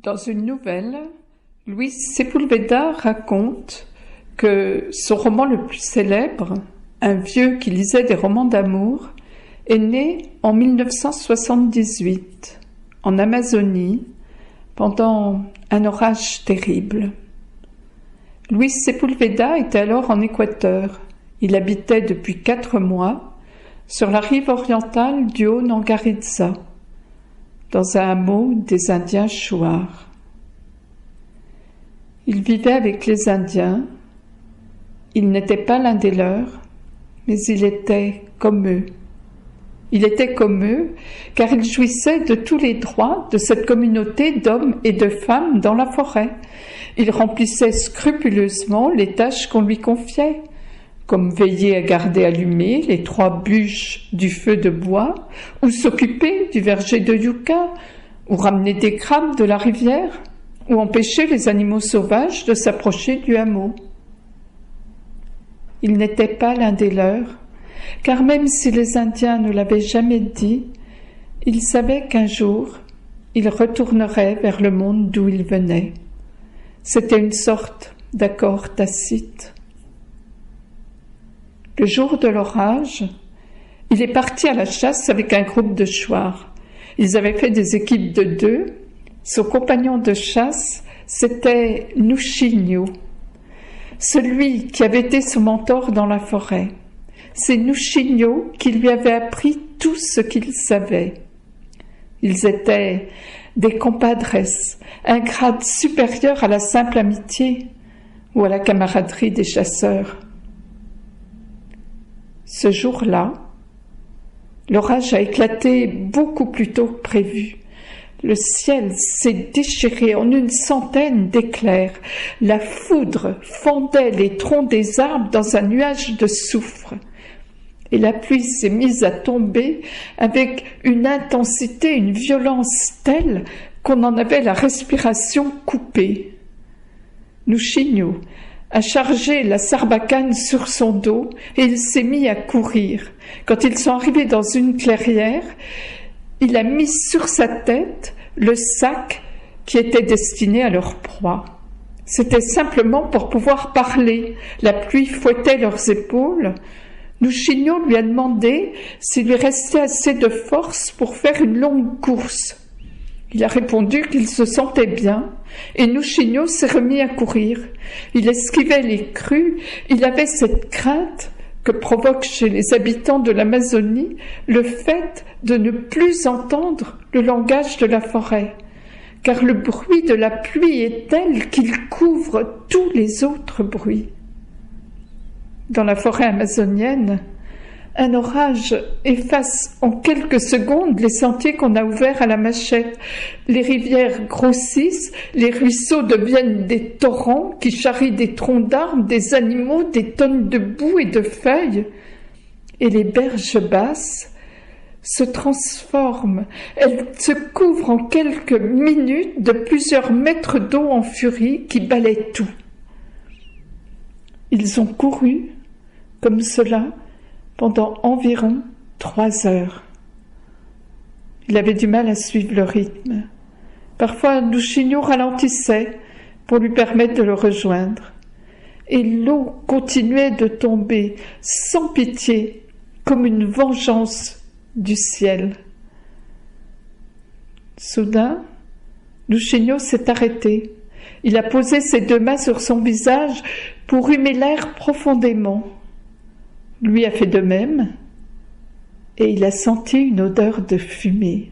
Dans une nouvelle, Luis Sepúlveda raconte que son roman le plus célèbre, Un vieux qui lisait des romans d'amour, est né en 1978, en Amazonie, pendant un orage terrible. Luis Sepúlveda était alors en Équateur. Il habitait depuis 4 mois sur la rive orientale du Haut-Nangaritsa, dans un hameau des Indiens Chouars. Il vivait avec les Indiens. Il n'était pas l'un des leurs, mais il était comme eux. Il était comme eux, car il jouissait de tous les droits de cette communauté d'hommes et de femmes dans la forêt. Il remplissait scrupuleusement les tâches qu'on lui confiait, comme veiller à garder allumées les 3 bûches du feu de bois, ou s'occuper du verger de yucca, ou ramener des crabes de la rivière, ou empêcher les animaux sauvages de s'approcher du hameau. Il n'était pas l'un des leurs, car même si les Indiens ne l'avaient jamais dit, il savait qu'un jour, il retournerait vers le monde d'où il venait. C'était une sorte d'accord tacite. Le jour de l'orage, il est parti à la chasse avec un groupe de Chouars. Ils avaient fait des équipes de 2. Son compagnon de chasse, c'était Nuxinho, celui qui avait été son mentor dans la forêt. C'est Nuxinho qui lui avait appris tout ce qu'il savait. Ils étaient des compadres, un grade supérieur à la simple amitié ou à la camaraderie des chasseurs. Ce jour-là, l'orage a éclaté beaucoup plus tôt que prévu. Le ciel s'est déchiré en une centaine d'éclairs. La foudre fendait les troncs des arbres dans un nuage de soufre. Et la pluie s'est mise à tomber avec une intensité, une violence telle qu'on en avait la respiration coupée. Nuxinho a chargé la sarbacane sur son dos et il s'est mis à courir. Quand ils sont arrivés dans une clairière, il a mis sur sa tête le sac qui était destiné à leur proie. C'était simplement pour pouvoir parler. La pluie fouettait leurs épaules. Nuxinho lui a demandé s'il lui restait assez de force pour faire une longue course. Il a répondu qu'il se sentait bien, et Nuxinho s'est remis à courir. Il esquivait les crues, il avait cette crainte que provoque chez les habitants de l'Amazonie le fait de ne plus entendre le langage de la forêt, car le bruit de la pluie est tel qu'il couvre tous les autres bruits. Dans la forêt amazonienne, un orage efface en quelques secondes les sentiers qu'on a ouverts à la machette. Les rivières grossissent, les ruisseaux deviennent des torrents qui charrient des troncs d'arbres, des animaux, des tonnes de boue et de feuilles. Et les berges basses se transforment. Elles se couvrent en quelques minutes de plusieurs mètres d'eau en furie qui balaient tout. Ils ont couru comme cela pendant environ 3 heures. Il avait du mal à suivre le rythme. Parfois, Nuxinho ralentissait pour lui permettre de le rejoindre. Et l'eau continuait de tomber sans pitié, comme une vengeance du ciel. Soudain, Nuxinho s'est arrêté. Il a posé ses 2 mains sur son visage pour humer l'air profondément. Lui a fait de même, et il a senti une odeur de fumée.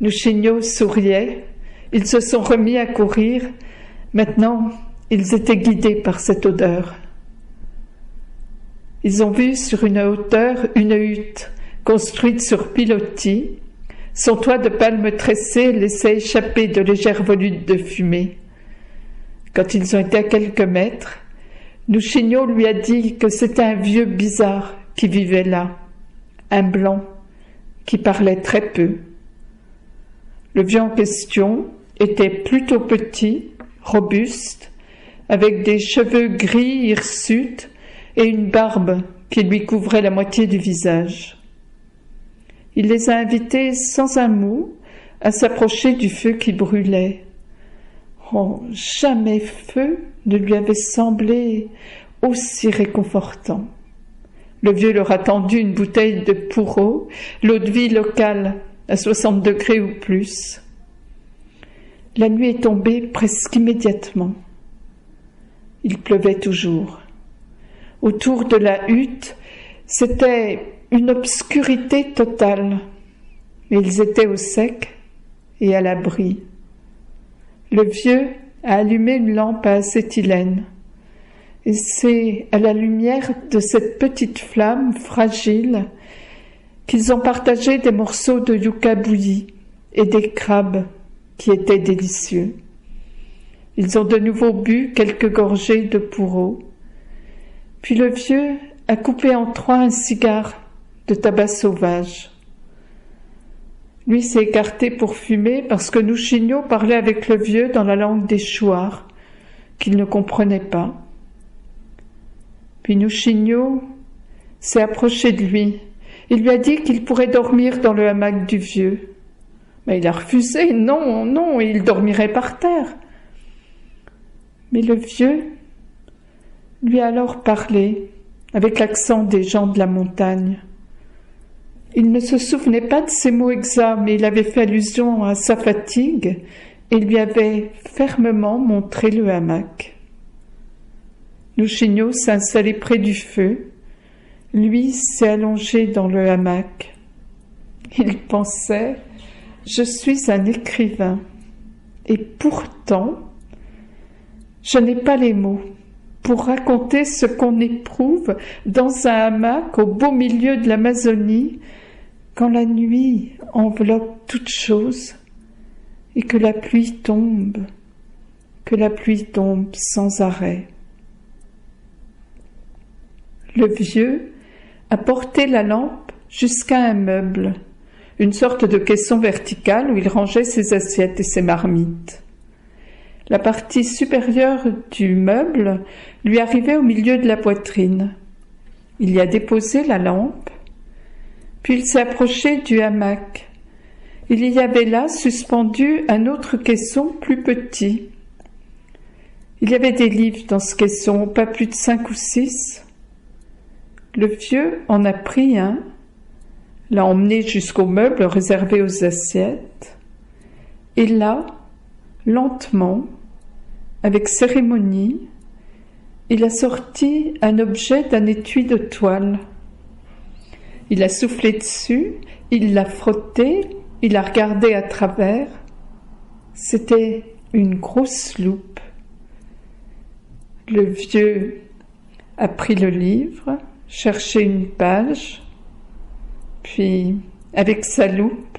Nuxinho souriait, ils se sont remis à courir. Maintenant, ils étaient guidés par cette odeur. Ils ont vu sur une hauteur une hutte construite sur pilotis. Son toit de palmes tressées laissait échapper de légères volutes de fumée. Quand ils ont été à quelques mètres, Nuxinho lui a dit que c'était un vieux bizarre qui vivait là, un blanc qui parlait très peu. Le vieux en question était plutôt petit, robuste, avec des cheveux gris hirsutes et une barbe qui lui couvrait la moitié du visage. Il les a invités sans un mot à s'approcher du feu qui brûlait. Oh, jamais feu ne lui avait semblé aussi réconfortant. Le vieux leur a tendu une bouteille de pourreau, l'eau-de-vie locale, à 60 degrés ou plus. La nuit est tombée presque immédiatement. Il pleuvait toujours. Autour de la hutte, c'était une obscurité totale. Mais ils étaient au sec et à l'abri. Le vieux a allumé une lampe à acétylène. Et c'est à la lumière de cette petite flamme fragile qu'ils ont partagé des morceaux de yucca bouilli et des crabes qui étaient délicieux. Ils ont de nouveau bu quelques gorgées de pourreau. Puis le vieux a coupé en trois un cigare de tabac sauvage. Lui s'est écarté pour fumer parce que Nouchigno parlait avec le vieux dans la langue des Chouars, qu'il ne comprenait pas. Puis Nouchigno s'est approché de lui. Il lui a dit qu'il pourrait dormir dans le hamac du vieux. Mais il a refusé. Non, non, il dormirait par terre. Mais le vieux lui a alors parlé avec l'accent des gens de la montagne. Il ne se souvenait pas de ces mots exacts, mais il avait fait allusion à sa fatigue et lui avait fermement montré le hamac. Nouchigno s'est installé près du feu. Lui s'est allongé dans le hamac. Il pensait « Je suis un écrivain et pourtant, je n'ai pas les mots pour raconter ce qu'on éprouve dans un hamac au beau milieu de l'Amazonie quand la nuit enveloppe toute chose et que la pluie tombe sans arrêt. » Le vieux a porté la lampe jusqu'à un meuble, une sorte de caisson verticale où il rangeait ses assiettes et ses marmites. La partie supérieure du meuble lui arrivait au milieu de la poitrine. Il y a déposé la lampe, puis il s'est approché du hamac. Il y avait là suspendu un autre caisson plus petit. Il y avait des livres dans ce caisson, pas plus de 5 ou 6. Le vieux en a pris un, l'a emmené jusqu'au meuble réservé aux assiettes, et là, lentement, avec cérémonie, il a sorti un objet d'un étui de toile. Il a soufflé dessus, il l'a frotté, il a regardé à travers. C'était une grosse loupe. Le vieux a pris le livre, cherché une page, puis, avec sa loupe,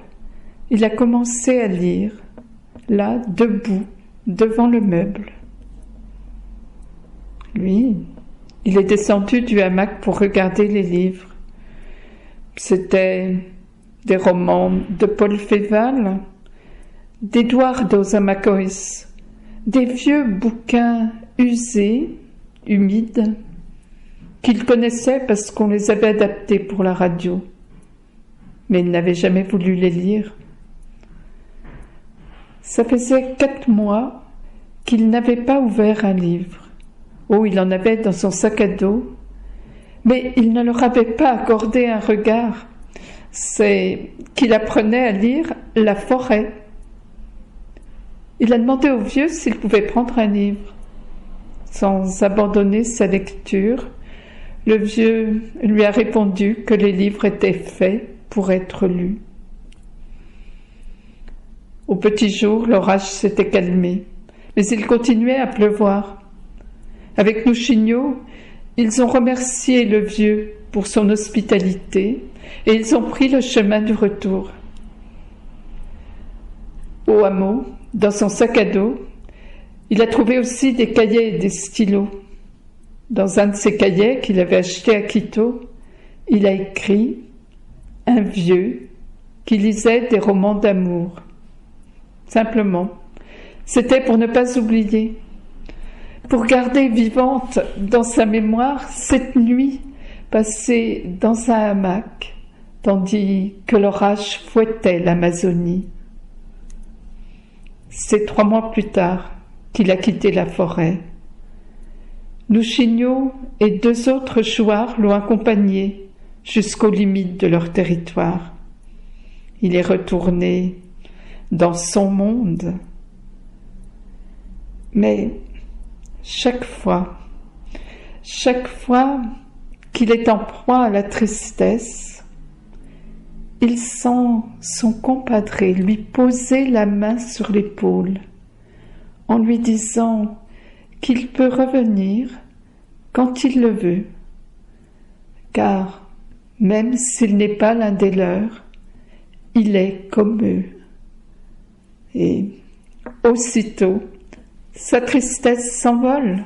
il a commencé à lire, là, debout, devant le meuble. Lui, il est descendu du hamac pour regarder les livres. C'était des romans de Paul Féval, d'Eduardo Zamacois, des vieux bouquins usés, humides, qu'il connaissait parce qu'on les avait adaptés pour la radio. Mais il n'avait jamais voulu les lire. Ça faisait 4 mois qu'il n'avait pas ouvert un livre. Oh, il en avait dans son sac à dos, mais il ne leur avait pas accordé un regard. C'est qu'il apprenait à lire La forêt. Il a demandé au vieux s'il pouvait prendre un livre. Sans abandonner sa lecture, le vieux lui a répondu que les livres étaient faits pour être lus. Au petit jour, l'orage s'était calmé, mais il continuait à pleuvoir. Avec Nouchigno, ils ont remercié le vieux pour son hospitalité et ils ont pris le chemin du retour. Au hameau, dans son sac à dos, il a trouvé aussi des cahiers et des stylos. Dans un de ces cahiers qu'il avait acheté à Quito, il a écrit « Un vieux qui lisait des romans d'amour ». Simplement, c'était pour ne pas oublier, pour garder vivante dans sa mémoire cette nuit passée dans un hamac, tandis que l'orage fouettait l'Amazonie. C'est 3 mois plus tard qu'il a quitté la forêt. Luchigno et 2 autres chouards l'ont accompagné jusqu'aux limites de leur territoire. Il est retourné dans son monde. Mais chaque fois qu'il est en proie à la tristesse, il sent son compadré lui poser la main sur l'épaule en lui disant qu'il peut revenir quand il le veut, car même s'il n'est pas l'un des leurs, il est comme eux. Et aussitôt, sa tristesse s'envole.